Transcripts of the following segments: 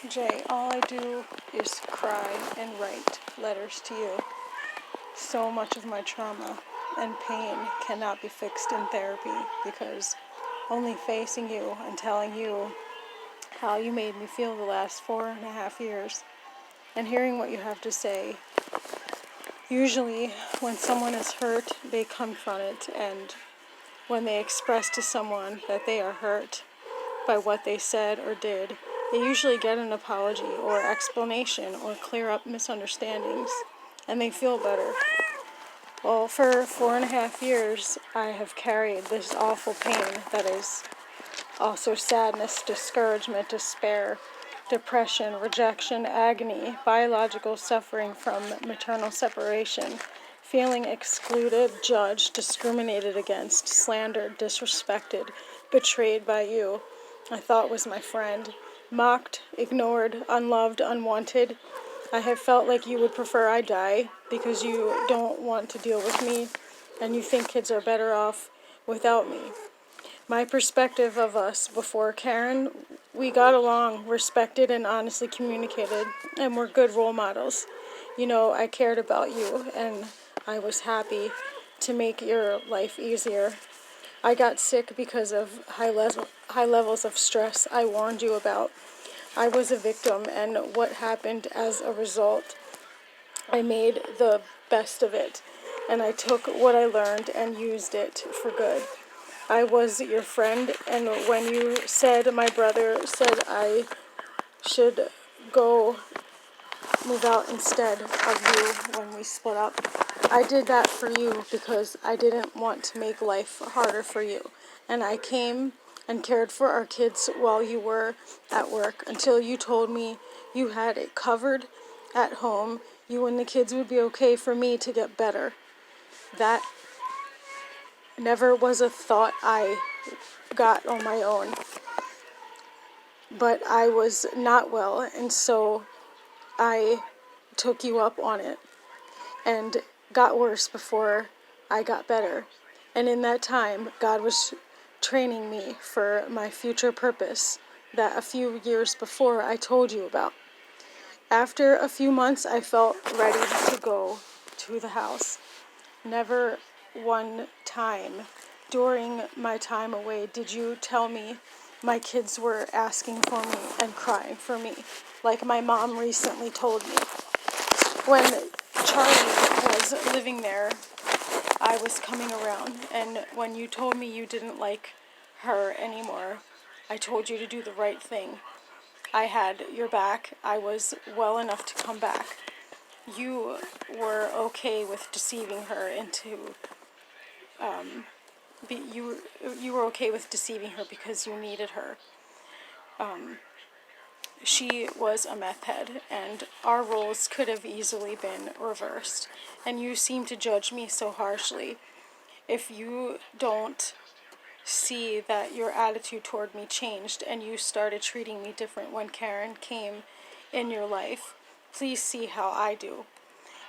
Jay, all I do is cry and write letters to you. So much of my trauma and pain cannot be fixed in therapy because only facing you and telling you how you made me feel the last 4.5 years and hearing what you have to say. Usually, when someone is hurt, they confront it, and when they express to someone that they are hurt by what they said or did, they usually get an apology or explanation or clear up misunderstandings, and they feel better. Well, for 4.5 years, I have carried this awful pain that is also sadness, discouragement, despair, depression, rejection, agony, biological suffering from maternal separation, feeling excluded, judged, discriminated against, slandered, disrespected, betrayed by you I thought was my friend, mocked, ignored, unloved, unwanted. I have felt like you would prefer I die because you don't want to deal with me and you think kids are better off without me. My perspective of us before Karen, we got along, respected and honestly communicated, and were good role models. You know, I cared about you, and I was happy to make your life easier. I got sick because of high levels of stress I warned you about. I was a victim, and what happened as a result, I made the best of it, and I took what I learned and used it for good. I was your friend, and when you said my brother said I should go move out instead of you when we split up, I did that for you because I didn't want to make life harder for you. And I came and cared for our kids while you were at work until you told me you had it covered at home. You and the kids would be okay for me to get better. That never was a thought I got on my own. But I was not well, and so I took you up on it and got worse before I got better. And in that time, God was training me for my future purpose that a few years before I told you about. After a few months, I felt ready to go to the house. Never one time during my time away did you tell me my kids were asking for me and crying for me, like my mom recently told me. When Charlie was living there, I was coming around, and when you told me you didn't like her anymore, I told you to do the right thing. I had your back. I was well enough to come back. You were okay with deceiving her into, you were okay with deceiving her because you needed her. She was a meth head, and our roles could have easily been reversed. And you seem to judge me so harshly. If you don't see that your attitude toward me changed and you started treating me different when Karen came in your life, please see how I do.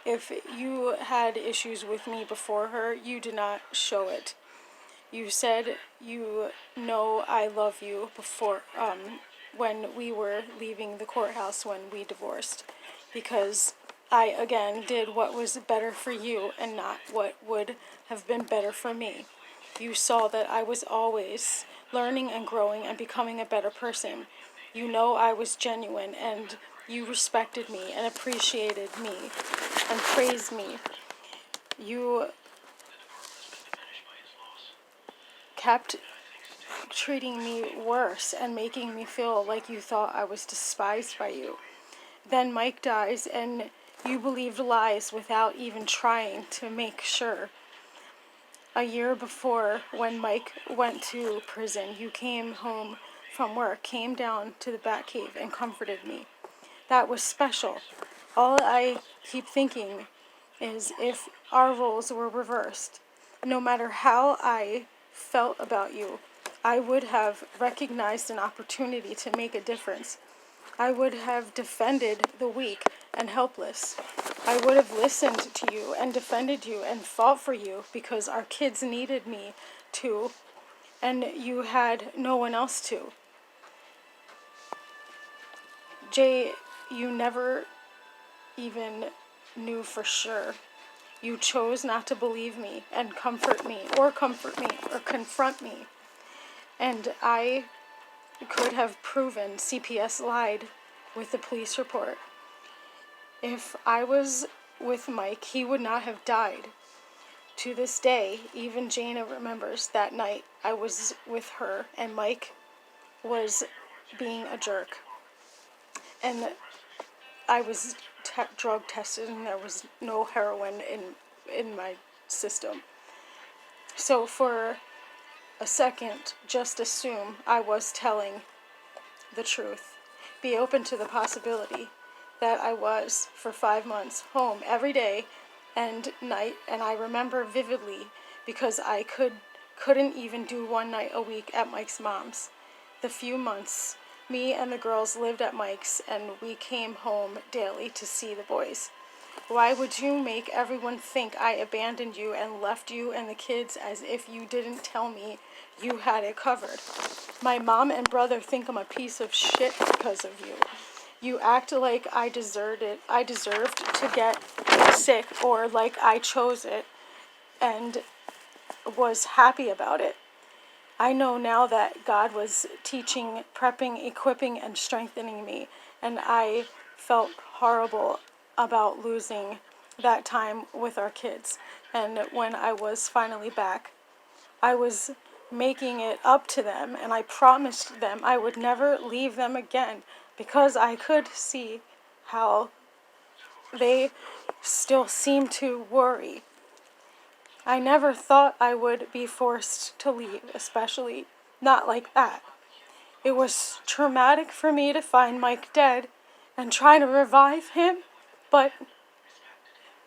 If you had issues with me before her, you did not show it. You said you know I love you before, when we were leaving the courthouse when we divorced, because I again did what was better for you and not what would have been better for me. You saw that I was always learning and growing and becoming a better person. You know I was genuine, and you respected me and appreciated me and praised me. You kept treating me worse and making me feel like you thought I was despised by you. Then Mike dies, and you believed lies without even trying to make sure. A year before, when Mike went to prison, you came home from work, came down to the Batcave, and comforted me. That was special. All I keep thinking is if our roles were reversed, no matter how I felt about you, I would have recognized an opportunity to make a difference. I would have defended the weak and helpless. I would have listened to you and defended you and fought for you because our kids needed me to, and you had no one else to. Jay, you never even knew for sure. You chose not to believe me and comfort me or confront me. And I could have proven CPS lied with the police report. If I was with Mike, he would not have died. To this day, even Jana remembers that night I was with her and Mike was being a jerk. And I was drug tested and there was no heroin in my system. So for a second, just assume I was telling the truth. Be open to the possibility that I was, for 5 months, home every day and night, and I remember vividly because I couldn't even do one night a week at Mike's mom's. The few months me and the girls lived at Mike's and we came home daily to see the boys. Why would you make everyone think I abandoned you and left you and the kids as if you didn't tell me you had it covered? My mom and brother think I'm a piece of shit because of you. You act like I deserved to get sick or like I chose it and was happy about it. I know now that God was teaching, prepping, equipping, and strengthening me, and I felt horrible about losing that time with our kids. And when I was finally back, I was making it up to them, and I promised them I would never leave them again because I could see how they still seemed to worry. I never thought I would be forced to leave, especially not like that. It was traumatic for me to find Mike dead and try to revive him, but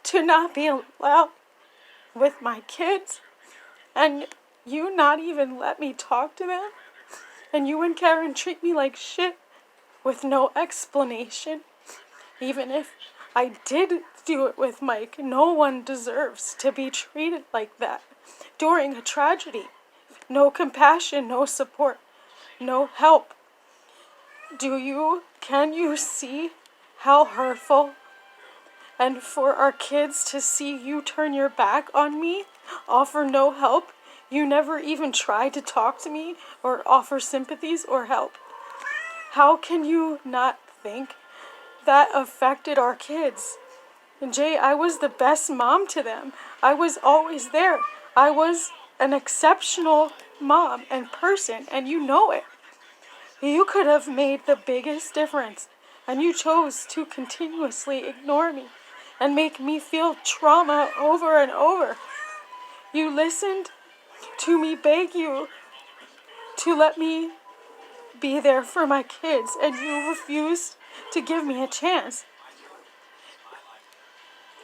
to not be allowed with my kids and you not even let me talk to them, and you and Karen treat me like shit with no explanation. Even if I did do it with Mike, no one deserves to be treated like that during a tragedy. No compassion, no support, no help. Can you see how hurtful? And for our kids to see you turn your back on me, offer no help, you never even tried to talk to me or offer sympathies or help. How can you not think that affected our kids? And Jay, I was the best mom to them. I was always there. I was an exceptional mom and person, and you know it. You could have made the biggest difference, and you chose to continuously ignore me and make me feel trauma over and over. You listened to me beg you to let me be there for my kids, and you refused to give me a chance.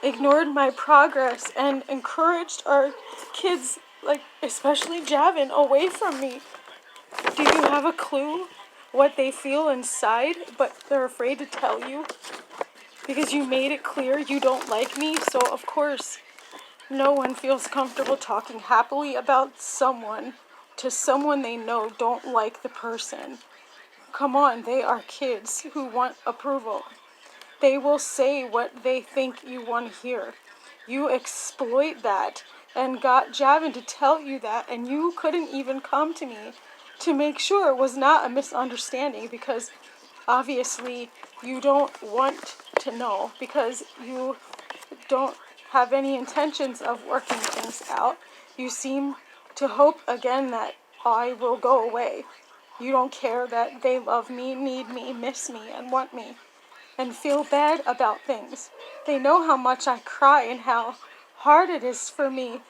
Ignored my progress and encouraged our kids, like especially Javin, away from me. Do you have a clue what they feel inside, but they're afraid to tell you? Because you made it clear you don't like me, so of course no one feels comfortable talking happily about someone to someone they know don't like the person. Come on, they are kids who want approval. They will say what they think you want to hear. You exploit that and got Javin to tell you that, and you couldn't even come to me to make sure it was not a misunderstanding, because obviously you don't want to know because you don't have any intentions of working things out. You seem to hope again that I will go away. You don't care that they love me, need me, miss me, and want me, and feel bad about things. They know how much I cry and how hard it is for me,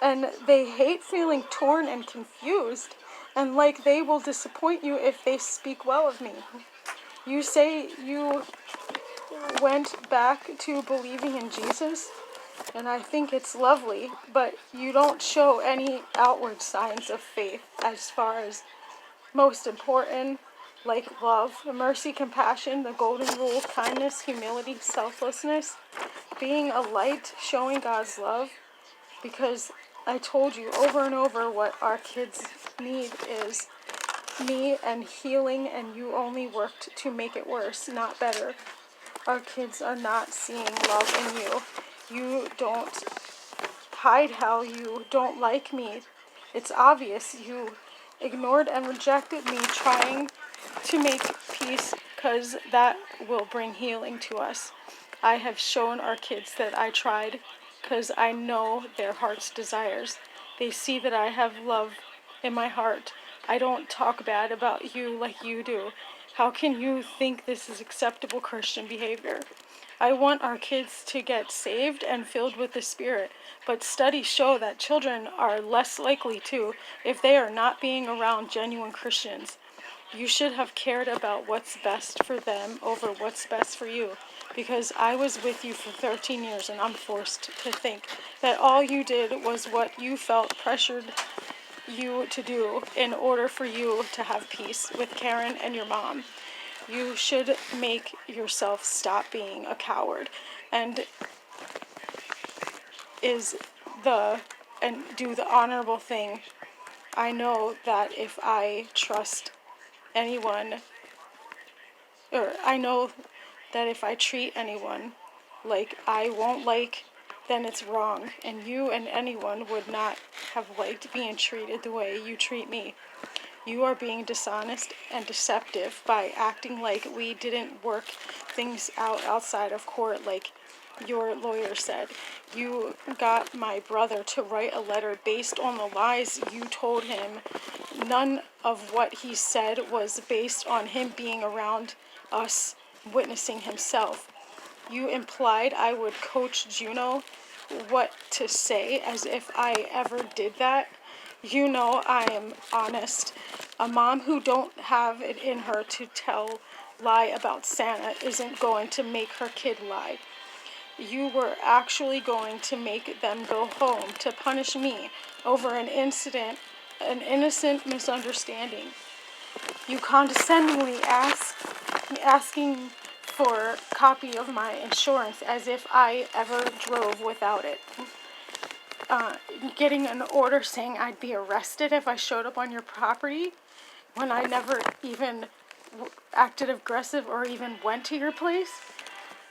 and they hate feeling torn and confused, and like they will disappoint you if they speak well of me. You say you went back to believing in Jesus, and I think it's lovely, but you don't show any outward signs of faith as far as most important, like love, mercy, compassion, the golden rule, kindness, humility, selflessness, being a light, showing God's love, because I told you over and over what our kids need is me and healing, and you only worked to make it worse, not better. Our kids are not seeing love in you. You don't hide how you don't like me. It's obvious you ignored and rejected me trying to make peace, because that will bring healing to us. I have shown our kids that I tried, because I know their heart's desires. They see that I have love in my heart. I don't talk bad about you like you do. How can you think this is acceptable Christian behavior? I want our kids to get saved and filled with the Spirit, but studies show that children are less likely to if they are not being around genuine Christians. You should have cared about what's best for them over what's best for you, because I was with you for 13 years, and I'm forced to think that all you did was what you felt pressured you to do in order for you to have peace with Karen and your mom. You should make yourself stop being a coward and do the honorable thing. I know that if I trust anyone, or I know that if I treat anyone like I won't like, then it's wrong, and you and anyone would not have liked being treated the way you treat me. You are being dishonest and deceptive by acting like we didn't work things out outside of court like your lawyer said. You got my brother to write a letter based on the lies you told him. None of what he said was based on him being around us witnessing himself. You implied I would coach Juno what to say, as if I ever did that. You know I am honest. A mom who don't have it in her to lie about Santa isn't going to make her kid lie. You were actually going to make them go home to punish me over an innocent misunderstanding. You condescendingly asking for a copy of my insurance, as if I ever drove without it. Getting an order saying I'd be arrested if I showed up on your property when I never even acted aggressive or even went to your place,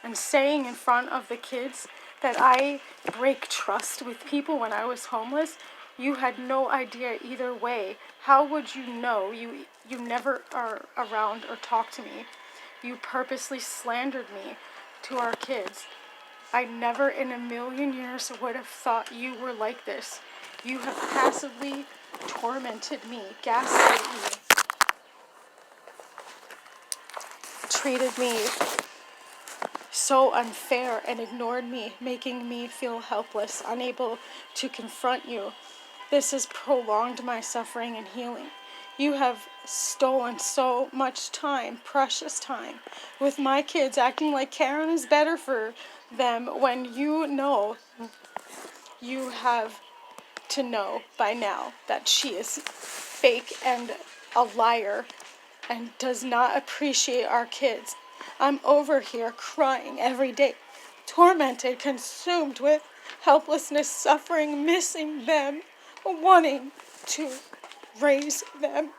and saying in front of the kids that I break trust with people when I was homeless. You had no idea either way. How would you know? You never are around or talk to me. You purposely slandered me to our kids. I never in a million years would have thought you were like this. You have passively tormented me, gaslit me, treated me so unfair, and ignored me, making me feel helpless, unable to confront you. This has prolonged my suffering and healing. You have stolen so much time, precious time, with my kids, acting like Karen is better for them when you know. You have to know by now that she is fake and a liar and does not appreciate our kids. I'm over here crying every day, tormented, consumed with helplessness, suffering, missing them, wanting to raise them,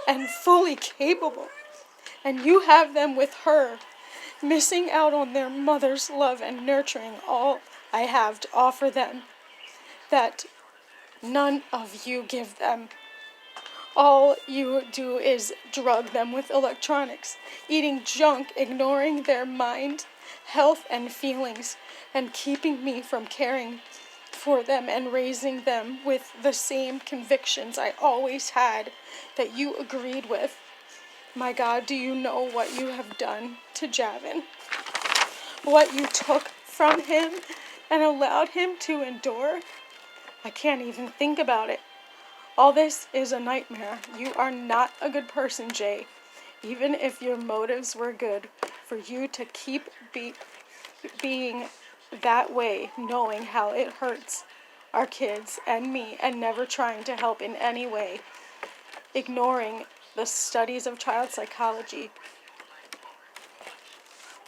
and fully capable. And you have them with her, missing out on their mother's love and nurturing, all I have to offer them that none of you give them. All you do is drug them with electronics, eating junk, ignoring their mind, health, and feelings, and keeping me from caring for them and raising them with the same convictions I always had that you agreed with. My God, do you know what you have done to Javin? What you took from him and allowed him to endure? I can't even think about it. All this is a nightmare. You are not a good person, Jay. Even if your motives were good, for you to keep being that way, knowing how it hurts our kids and me, and never trying to help in any way, ignoring the studies of child psychology,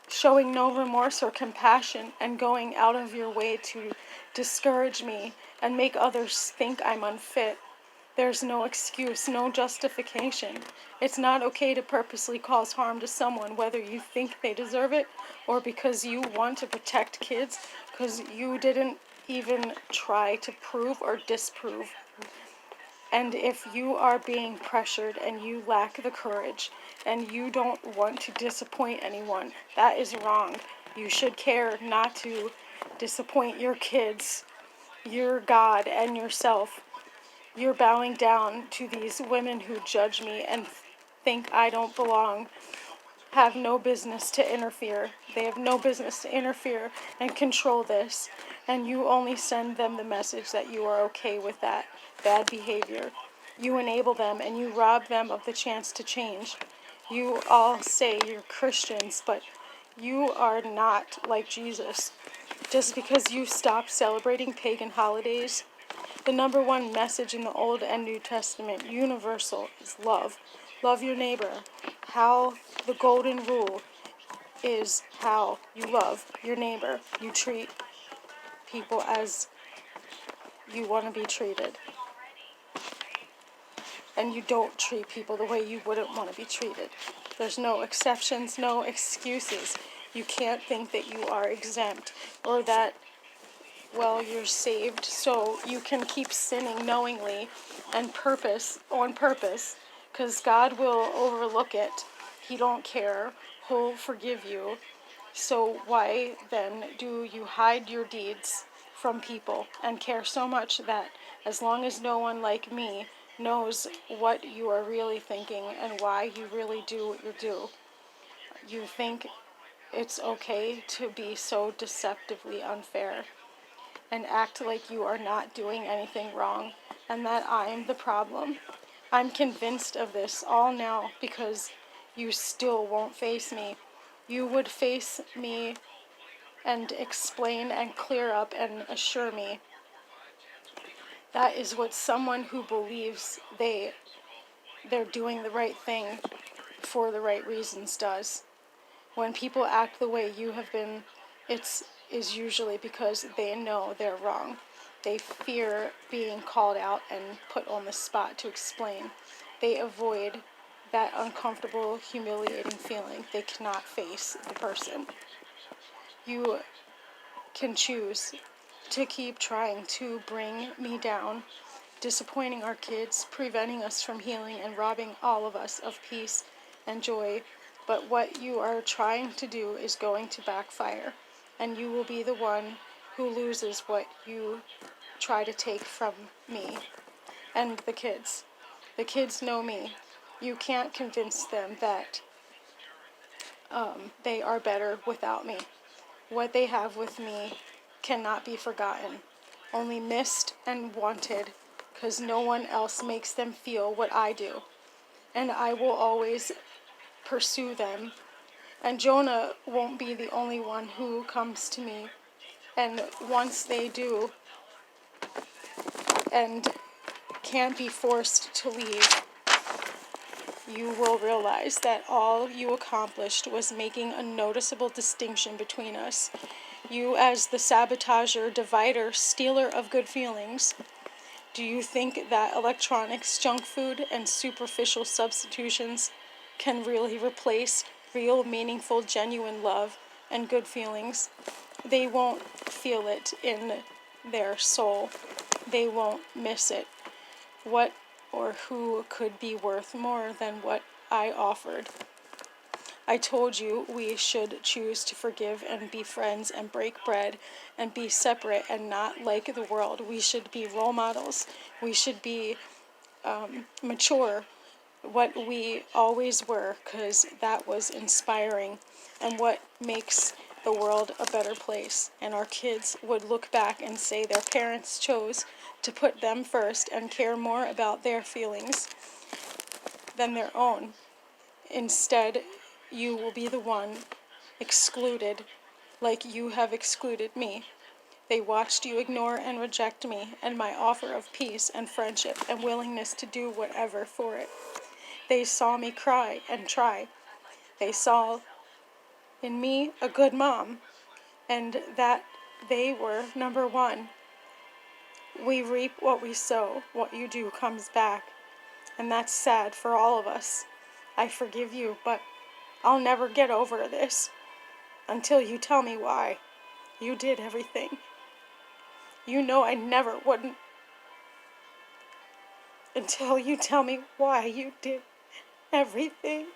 showing no remorse or compassion, and going out of your way to discourage me and make others think I'm unfit. There's no excuse, no justification. It's not okay to purposely cause harm to someone, whether you think they deserve it or because you want to protect kids, because you didn't even try to prove or disprove. And if you are being pressured and you lack the courage and you don't want to disappoint anyone, that is wrong. You should care not to disappoint your kids, your God, and yourself. You're bowing down to these women who judge me and think I don't belong, have no business to interfere. They have no business to interfere and control this. And you only send them the message that you are okay with that bad behavior. You enable them and you rob them of the chance to change. You all say you're Christians, but you are not like Jesus. Just because you stop celebrating pagan holidays, the number one message in the Old and New Testament, universal, is love. Love your neighbor. How the golden rule is how you love your neighbor. You treat people as you want to be treated. And you don't treat people the way you wouldn't want to be treated. There's no exceptions, no excuses. You can't think that you are exempt or that, well, you're saved so you can keep sinning knowingly and on purpose, because God will overlook it. He don't care. He'll forgive you. So why then do you hide your deeds from people and care so much that as long as no one like me knows what you are really thinking and why you really do what you do, you think it's okay to be so deceptively unfair and act like you are not doing anything wrong and that I'm the problem? I'm convinced of this all now because you still won't face me. You would face me and explain and clear up and assure me. That is what someone who believes they're doing the right thing for the right reasons does. When people act the way you have been, is usually because they know they're wrong. They fear being called out and put on the spot to explain. They avoid that uncomfortable, humiliating feeling. They cannot face the person. You can choose to keep trying to bring me down, disappointing our kids, preventing us from healing, and robbing all of us of peace and joy. But what you are trying to do is going to backfire, and you will be the one who loses what you try to take from me and the kids. The kids know me. You can't convince them that they are better without me. What they have with me cannot be forgotten, only missed and wanted, because no one else makes them feel what I do. And I will always pursue them. And Jonah won't be the only one who comes to me. And once they do, and can't be forced to leave, you will realize that all you accomplished was making a noticeable distinction between us. You, as the sabotager, divider, stealer of good feelings, do you think that electronics, junk food, and superficial substitutions can really replace real, meaningful, genuine love and good feelings? They won't feel it in their soul. They won't miss it. What or who could be worth more than what I offered? I told you we should choose to forgive and be friends and break bread and be separate and not like the world. We should be role models. We should be mature, what we always were, because that was inspiring and what makes the world a better place. And our kids would look back and say their parents chose to put them first and care more about their feelings than their own. Instead, you will be the one excluded, like you have excluded me. They watched you ignore and reject me and my offer of peace and friendship and willingness to do whatever for it. They saw me cry and try. They saw in me a good mom, and that they were number one. We reap what we sow. What you do comes back. And that's sad for all of us. I forgive you, but I'll never get over this until you tell me why you did everything. You know I never wouldn't until you tell me why you did everything.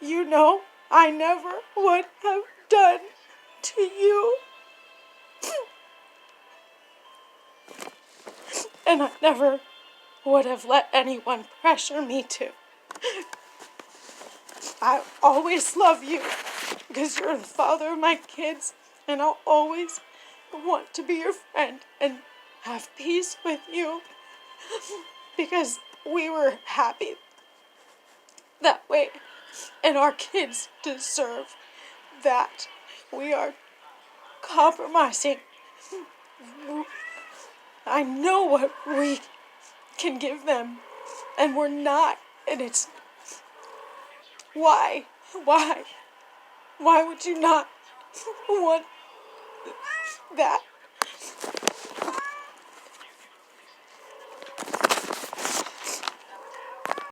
You know I never would have done to you. And I never would have let anyone pressure me to. I always love you because you're the father of my kids, and I'll always want to be your friend and have peace with you because we were happy that way, and our kids deserve that. We are compromising. I know what we can give them, and we're not, and it's why would you not want that?